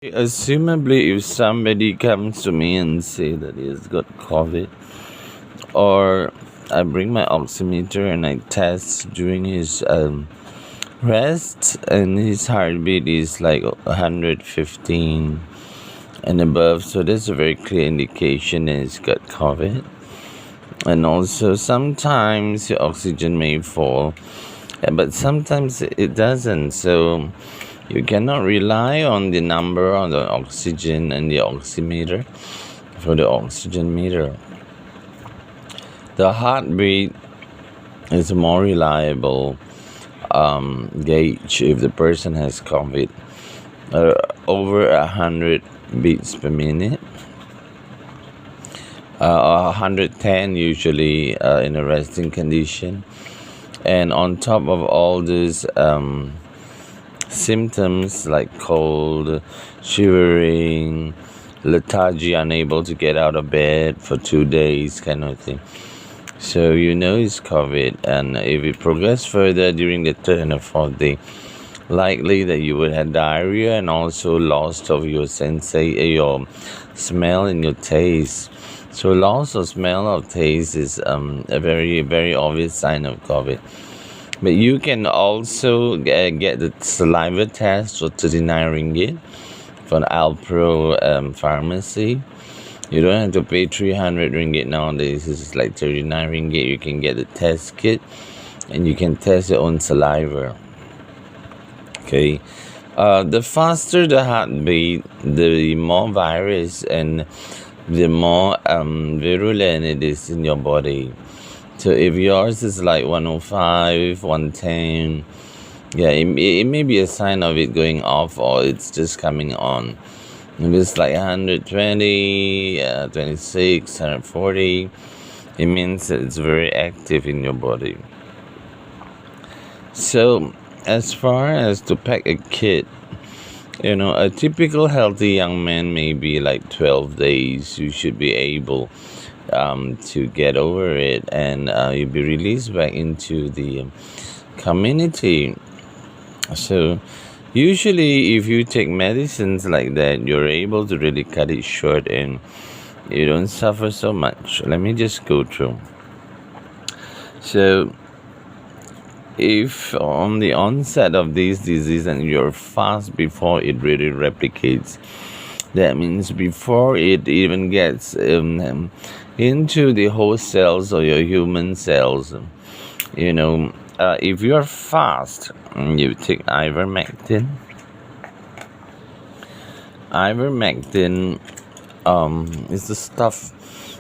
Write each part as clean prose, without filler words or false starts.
Assumably, if somebody comes to me and say that he has got COVID, or I bring my oximeter and I test during his rest, and his heartbeat is like 115 and above, so that's a very clear indication that he's got COVID. And also, sometimes your oxygen may fall, but sometimes it doesn't. So you cannot rely on the number on the oxygen and the oximeter for the oxygen meter. The heartbeat is a more reliable gauge if the person has COVID. Over 100 beats per minute, 110 usually in a resting condition. And on top of all these symptoms like cold, shivering, lethargy, unable to get out of bed for 2 days, kind of thing. So you know it's COVID, and if it progressed further during the third and the fourth day, likely that you would have diarrhea and also loss of your your smell and your taste. So loss of smell or taste is a very, very obvious sign of COVID. But you can also get the saliva test for 39 ringgit from Alpro pharmacy. You don't have to pay 300 ringgit nowadays. It's like 39 ringgit. You can get the test kit and you can test your own saliva. Okay. The faster the heartbeat, the more virus and the more virulent it is in your body. So if yours is like 105, 110, yeah, it may be a sign of it going off or it's just coming on. If it's like 120, 26, 140, it means that it's very active in your body. So as far as to pack a kit, a typical healthy young man may be like 12 days. You should be able to get over it, and you'll be released back into the community. So usually if you take medicines like that, you're able to really cut it short and you don't suffer so much. Let me just go through. So if on the onset of this disease and you're fast before it really replicates, that means before it even gets into the host cells or your human cells, if you're fast, you take ivermectin. Ivermectin is the stuff.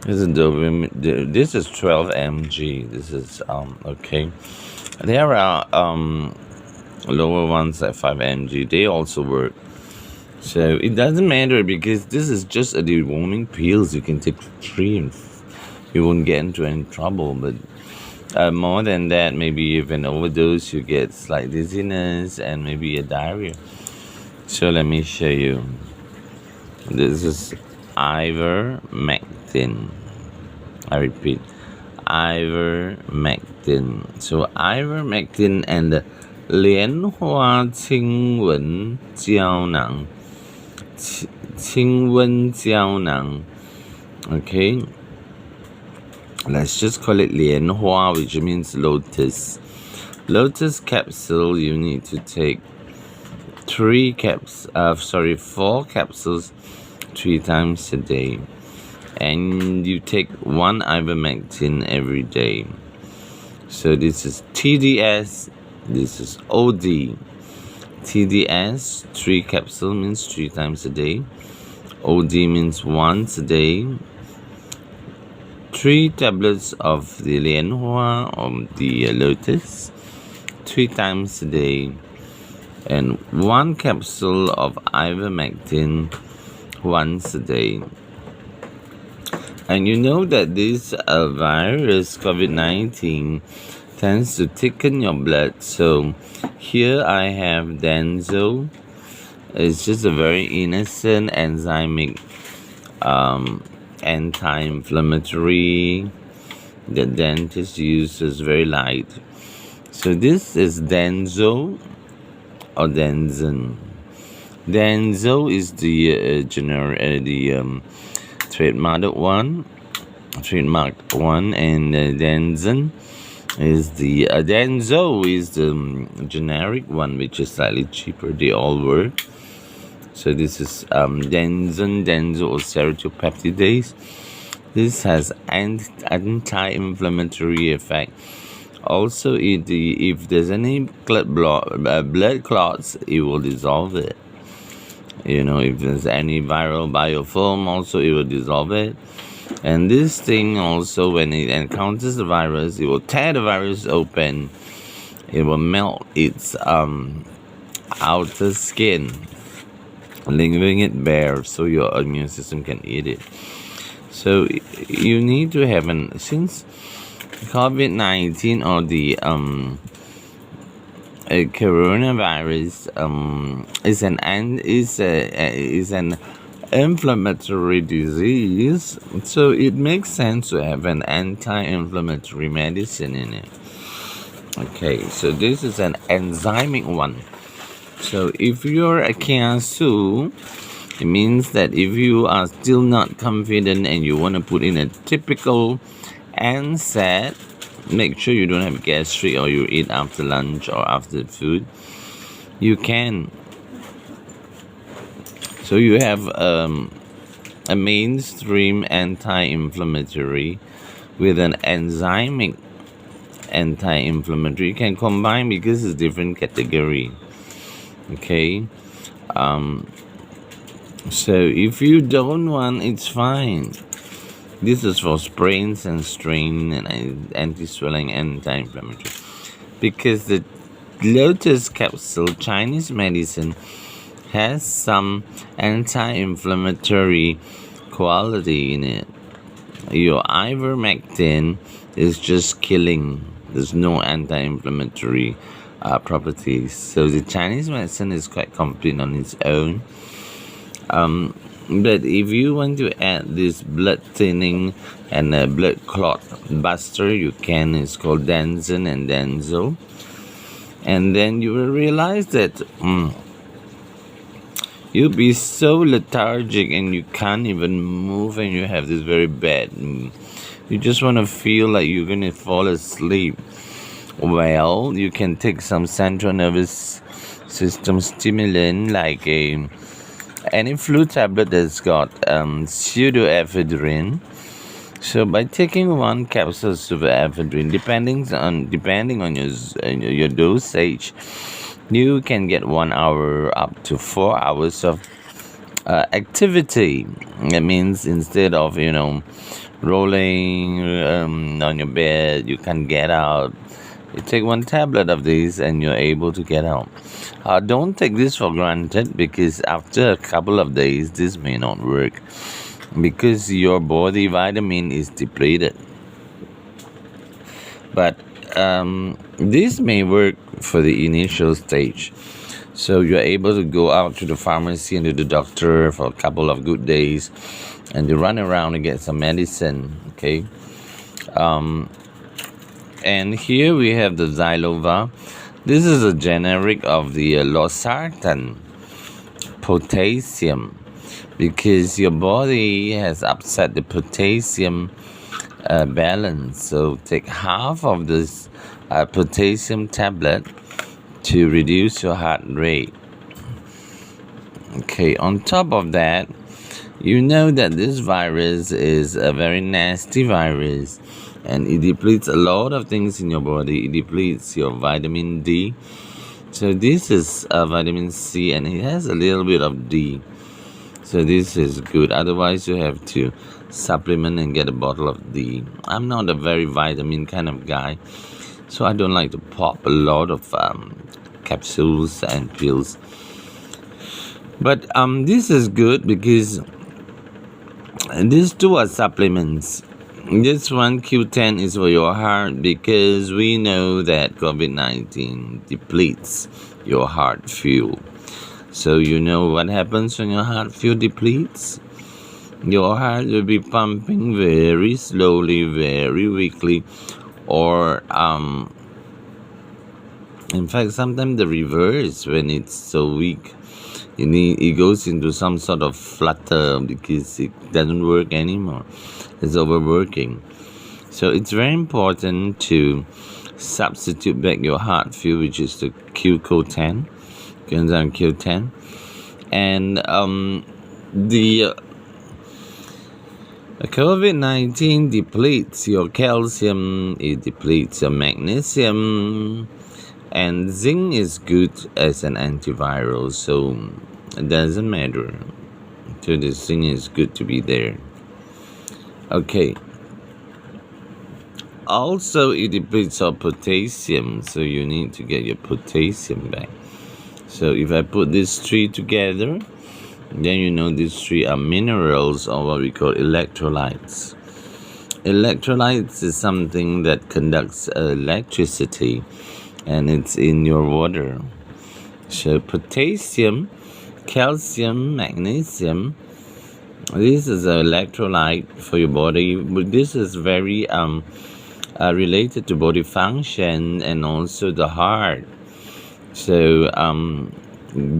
This is 12 mg. This is okay. There are lower ones at 5 mg. They also work. So it doesn't matter because this is just a deworming pills. You can take 3 and you won't get into any trouble. But more than that, maybe if an overdose, you get slight dizziness and maybe a diarrhea. So let me show you. This is ivermectin. I repeat, ivermectin. So ivermectin and 莲花清瘟胶囊. Okay, let's just call it 莲花, which means lotus. Lotus capsule, you need to take 4 capsules 3 times a day, and you take 1 ivermectin every day. So this is TDS, this is OD. TDS, 3 capsules means 3 times a day. OD means once a day. 3 tablets of the 莲花or the lotus 3 times a day, and 1 capsule of ivermectin once a day. And you know that this virus, COVID-19, tends to thicken your blood. So here I have Denzo. It's just a very innocent enzymic anti-inflammatory. The dentist uses very light. So this is Denzo or Denzen. Denzo is the trademarked one, and Denzen is the Denzo is the generic one, which is slightly cheaper. They all work. So this is Denzo or ceratopeptidase. This has anti-inflammatory effect. Also, if there's any blood clots, it will dissolve it. If there's any viral biofilm, also it will dissolve it. And this thing also, when it encounters the virus, it will tear the virus open. It will melt its outer skin, leaving it bare so your immune system can eat it. So you need to have since COVID-19 or the coronavirus is an inflammatory disease, so it makes sense to have an anti-inflammatory medicine in it. Okay, so this is an enzymic one. So if you're a Kiasu, it means that if you are still not confident and you want to put in a typical NSAID, make sure you don't have gastric or you eat after lunch or after food, you can. So you have a mainstream anti-inflammatory with an enzymic anti-inflammatory. You can combine because it's different category. Okay. So if you don't want, it's fine. This is for sprains and strain and anti-swelling, anti-inflammatory. Because the lotus capsule Chinese medicine has some anti-inflammatory quality in it. Your ivermectin is just killing. There's no anti-inflammatory properties. So the Chinese medicine is quite complete on its own. But if you want to add this blood thinning and a blood clot buster, you can. It's called Denzen and Denzo. And then you will realize that you'll be so lethargic and you can't even move, and you have this very bad. You just want to feel like you're going to fall asleep. Well, you can take some central nervous system stimulant like any flu tablet that's got pseudoephedrine. So by taking one capsule of pseudoephedrine, depending on your dosage, you can get 1 hour up to 4 hours of activity. That means instead of rolling on your bed, you can get out. You take one tablet of these and you're able to get out. Don't take this for granted, because after a couple of days this may not work because your body vitamin is depleted. But this may work for the initial stage. So you're able to go out to the pharmacy and to the doctor for a couple of good days and to run around and get some medicine. Okay. And here we have the Xylova. This is a generic of the losartan potassium, because your body has upset the potassium balance. So take half of this potassium tablet to reduce your heart rate. Okay, on top of that, you know that this virus is a very nasty virus, and it depletes a lot of things in your body. It depletes your vitamin D. So this is vitamin C, and it has a little bit of D. So this is good. Otherwise, you have to supplement and get a bottle of D. I'm not a very vitamin kind of guy, so I don't like to pop a lot of capsules and pills. But this is good because these two are supplements. This one, Q10, is for your heart, because we know that COVID-19 depletes your heart fuel. So you know what happens when your heart fuel depletes? Your heart will be pumping very slowly, very weakly, or in fact sometimes the reverse when it's so weak. It goes into some sort of flutter because it doesn't work anymore. It's overworking. So it's very important to substitute back your heart fuel, which is the QCO10, coenzyme Q10, and the COVID-19 depletes your calcium, it depletes your magnesium, and zinc is good as an antiviral, so it doesn't matter. So the zinc is good to be there. Okay. Also, it depletes our potassium, so you need to get your potassium back. So if I put these three together, then you know these three are minerals, or what we call electrolytes. Electrolytes is something that conducts electricity, and it's in your water. So potassium, calcium, magnesium, this is an electrolyte for your body, but this is very related to body function and also the heart. So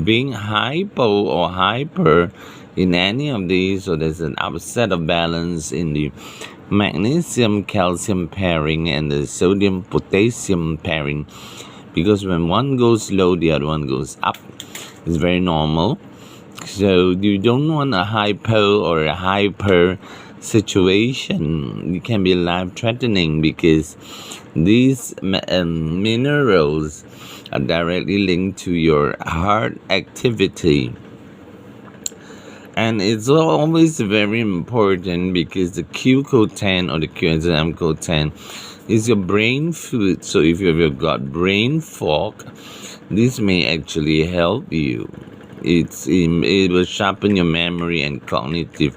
being hypo or hyper in any of these, so there's an upset of balance in the magnesium calcium pairing and the sodium potassium pairing, because when one goes low, the other one goes up. It's very normal. So you don't want a hypo or a hyper situation. It can be life-threatening because these minerals are directly linked to your heart activity. And it's always very important because the QCO10 or the coenzyme Q10 is your brain food. So if you've got brain fog, this may actually help you. It will sharpen your memory and cognitive.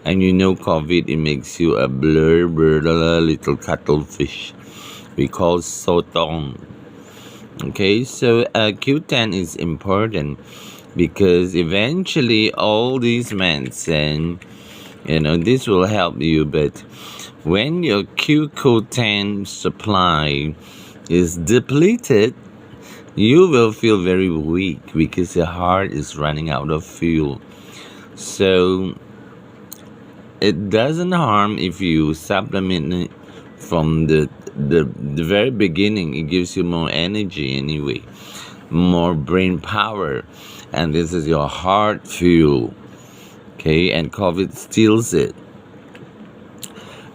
And you know COVID, it makes you a blur little cuttlefish. We call sotong. Okay, so Q10 is important because eventually all these medicine, this will help you. But when your QCO10 supply is depleted, you will feel very weak because your heart is running out of fuel. So it doesn't harm if you supplement it from the very beginning. It gives you more energy anyway, more brain power, and this is your heart fuel. Okay, and COVID steals it.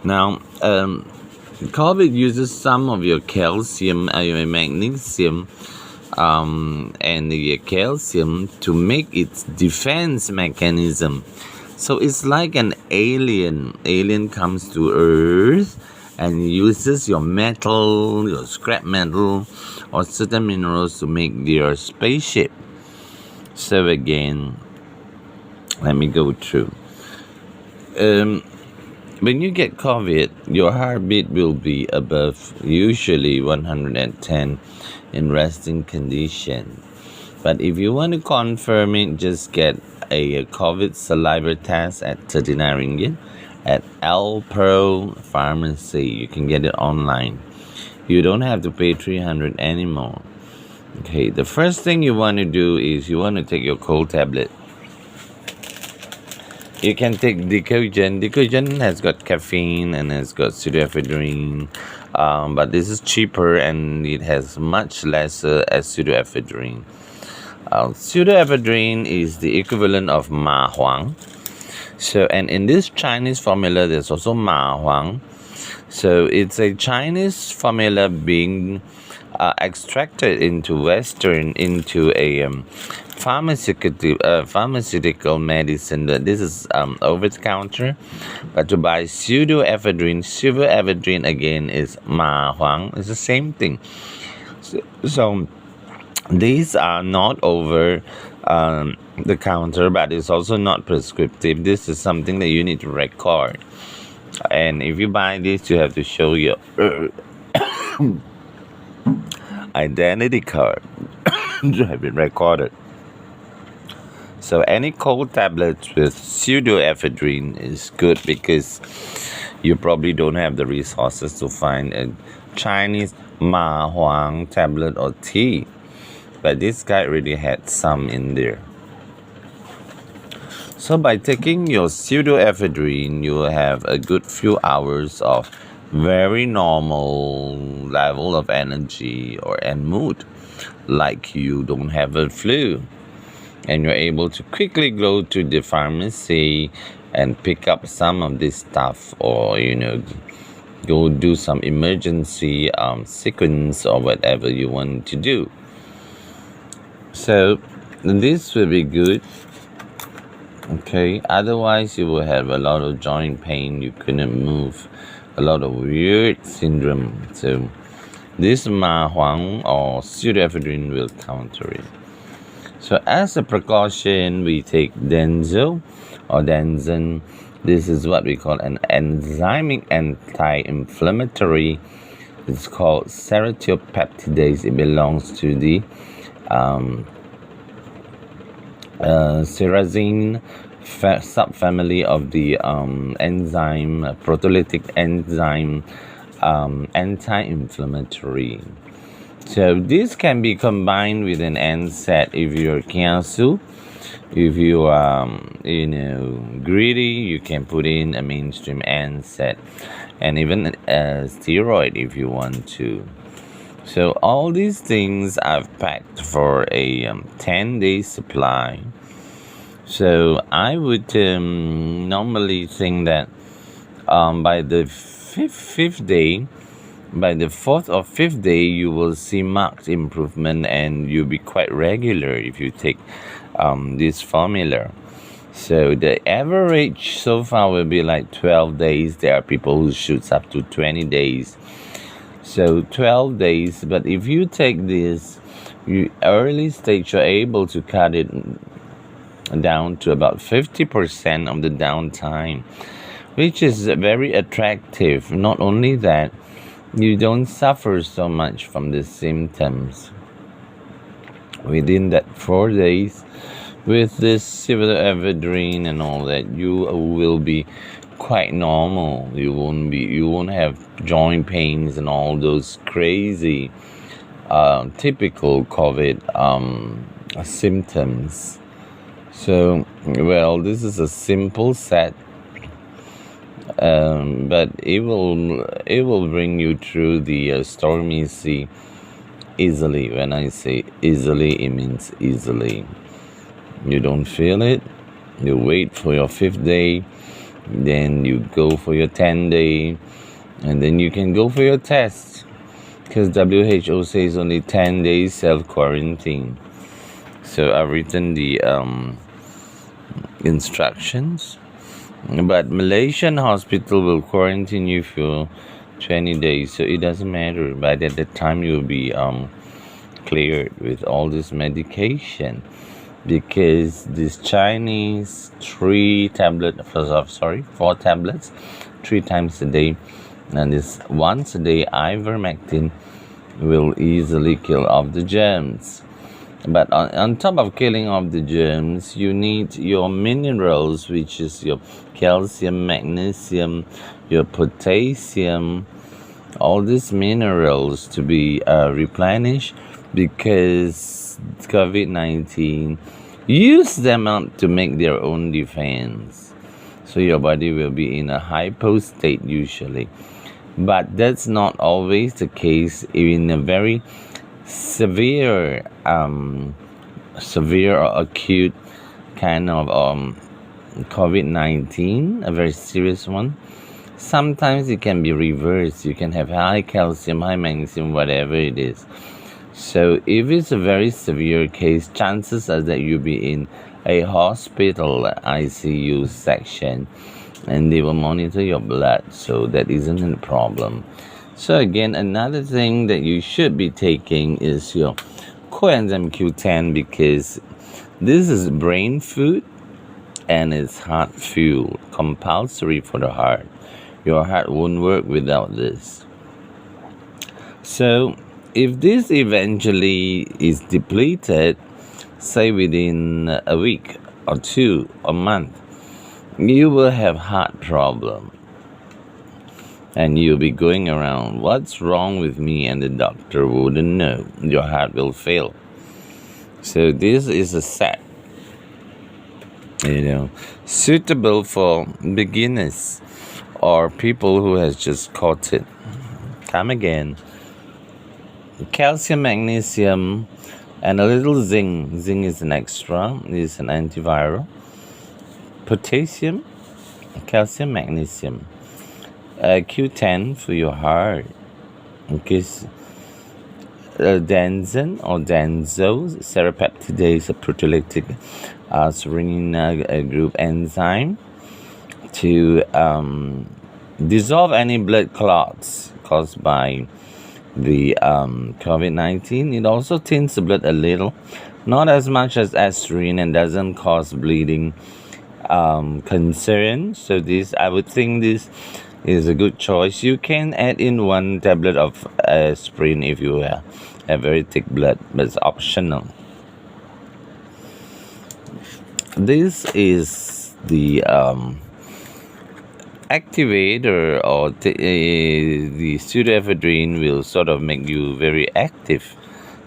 Now, COVID uses some of your calcium, your magnesium, and the calcium to make its defense mechanism. So it's like an alien. Alien comes to Earth and uses your metal, your scrap metal, or certain minerals to make their spaceship. So again, let me go through. When you get COVID, your heartbeat will be above usually 110 in resting condition. But if you want to confirm it, just get a COVID saliva test at 39 ringgit at Alpro Pharmacy. You can get it online. You don't have to pay 300 anymore. Okay, the first thing you want to do is you want to take your cold tablet. You can take Decogen. Decogen has got caffeine and has got pseudoephedrine, but this is cheaper and it has much lesser as pseudoephedrine. Pseudoephedrine is the equivalent of Ma Huang. So, and in this Chinese formula, there's also Ma Huang. So it's a Chinese formula being extracted into a pharmaceutical medicine. This is over the counter. But to buy pseudoephedrine again is Ma Huang. It's the same thing. So these are not over the counter, but it's also not prescriptive. This is something that you need to record. And if you buy this, you have to show your identity card to have been recorded. So any cold tablets with pseudoephedrine is good because you probably don't have the resources to find a Chinese Ma Huang tablet or tea. But this guy really had some in there. So by taking your pseudoephedrine, you will have a good few hours of very normal level of energy and mood, like you don't have a flu, and you're able to quickly go to the pharmacy and pick up some of this stuff, or go do some emergency sequence or whatever you want to do. So this will be good. Okay, otherwise you will have a lot of joint pain, you couldn't move, a lot of weird syndrome. So this ma huang or pseudoephedrine will counter it. So as a precaution, we take Denzo or Denzin. This is what we call an enzymic anti-inflammatory. It's called serotropeptidase. It belongs to the serrazine subfamily of the proteolytic enzyme, anti-inflammatory. So this can be combined with an NSAID if you're kiasu. If you are greedy, you can put in a mainstream NSAID and even a steroid if you want to. So all these things I've packed for a 10-day supply. So I would normally think that by the fourth or fifth day, you will see marked improvement, and you'll be quite regular if you take this formula. So the average so far will be like 12 days. There are people who shoots up to 20 days. So 12 days, but if you take this, early stage, you're able to cut it down to about 50% of the downtime, which is very attractive. Not only that, you don't suffer so much from the symptoms. Within that 4 days, with this pseudoephedrine and all that, you will be quite normal. You won't have joint pains and all those crazy typical COVID symptoms. So, well, this is a simple set, but it will bring you through the stormy sea easily. When I say easily, it means easily. You don't feel it. You wait for your 5th day, then you go for your 10th day, and then you can go for your test, because WHO says only 10 days self-quarantine. So I've written the instructions, but Malaysian hospital will quarantine you for 20 days, so it doesn't matter. By that time you'll be cleared with all this medication, because this Chinese 4 tablets 3 times a day, and this once a day ivermectin will easily kill off the germs. But on top of killing off the germs, you need your minerals, which is your calcium, magnesium, your potassium, all these minerals to be replenished, because COVID-19 use them up to make their own defense. So your body will be in a hypo state usually. But that's not always the case in a very severe or acute kind of COVID-19, a very serious one. Sometimes it can be reversed. You can have high calcium, high magnesium, whatever it is. So if it's a very severe case, chances are that you'll be in a hospital ICU section, and they will monitor your blood, so that isn't a problem. So again, another thing that you should be taking is your coenzyme Q10, because this is brain food and it's heart fuel, compulsory for the heart. Your heart won't work without this. So if this eventually is depleted, say within a week or 2 or a month, you will have heart problem. And you'll be going around, what's wrong with me? And the doctor wouldn't know. Your heart will fail. So this is a set. you know, suitable for beginners or people who has just caught it. Come again. Calcium, magnesium, and a little zinc. Zinc is an extra, is an antiviral. Potassium, calcium, magnesium. Q10 for your heart. Okay, Danzin or Danzo, serrapeptidase, a proteolytic serine group enzyme to dissolve any blood clots caused by the COVID-19. It also tints the blood a little, not as much as aspirin, and doesn't cause bleeding concern. So this, I would think this is a good choice. You can add in 1 tablet of aspirin if you have very thick blood, but it's optional. This is the activator, or the pseudoephedrine will sort of make you very active.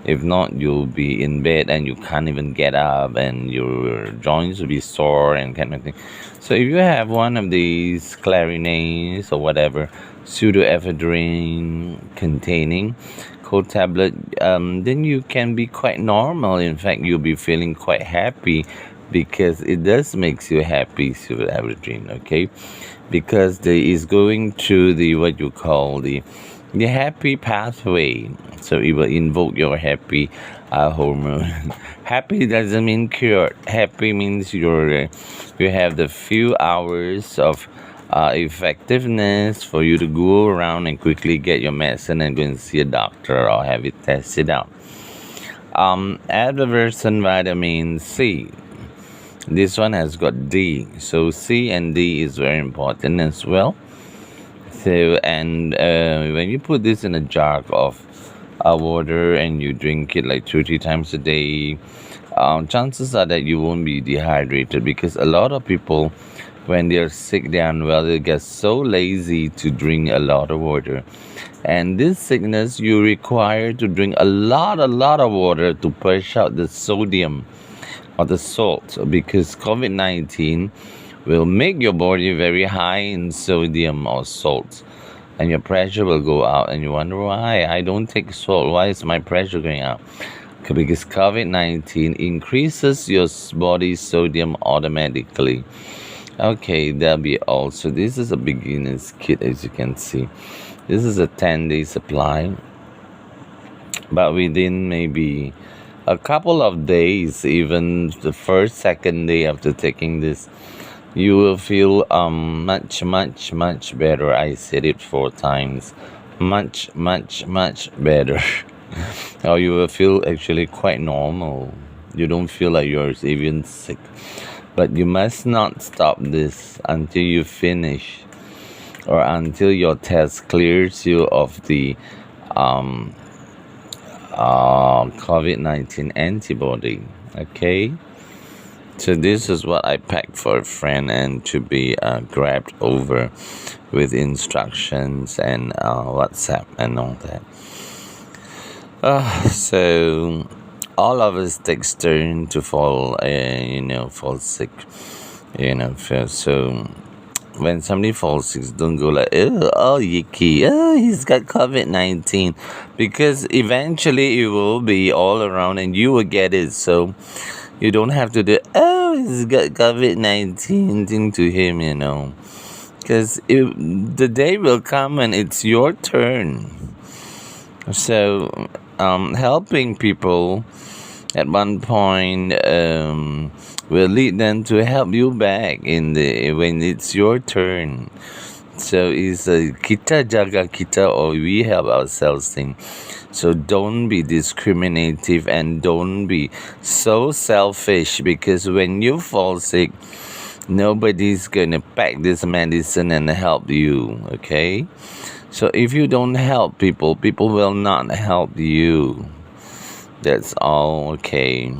If not, you'll be in bed and you can't even get up, and your joints will be sore and kind of thing. So if you have one of these clarinase or whatever pseudoephedrine containing cold tablet, then you can be quite normal. In fact, you'll be feeling quite happy, because it does makes you happy, pseudoephedrine, okay? Because there is going through the what you call the happy pathway. So it will invoke your happy hormone. Happy doesn't mean cured. Happy means you have the few hours of effectiveness for you to go around and quickly get your medicine and go and see a doctor or have it tested out. Adverse vitamin C. This one has got D. So C and D is very important as well. So, and when you put this in a jar of water and you drink it like 2 or 3 times a day, chances are that you won't be dehydrated, because a lot of people, when they're sick, they're unwell, they get so lazy to drink a lot of water. And this sickness, you require to drink a lot of water to push out the sodium or the salt, because COVID-19 will make your body very high in sodium or salt, and your pressure will go out, and you wonder why I don't take salt, why is my pressure going up? Because COVID-19 increases your body's sodium automatically. Okay, that'll be all. So this is a beginner's kit, as you can see. This is a 10-day supply, but within maybe a couple of days, even the first, second day after taking this, you will feel much better. I said it 4 times. Much better. Or you will feel actually quite normal. You don't feel like you're even sick. But you must not stop this until you finish, or until your test clears you of the COVID-19 antibody. Okay? So this is what I packed for a friend, and to be grabbed over with instructions and WhatsApp and all that. So all of us takes turn to fall sick. So when somebody falls sick, don't go like, oh, yicky, he's got COVID-19, because eventually it will be all around and you will get it. So you don't have to do, he's got COVID-19 thing to him, because the day will come and it's your turn. So helping people at one point will lead them to help you back when it's your turn. So it's a kita jaga kita, or we help ourselves thing. So don't be discriminative and don't be so selfish, because when you fall sick, nobody's gonna pack this medicine and help you, okay? So if you don't help people, people will not help you. That's all, okay?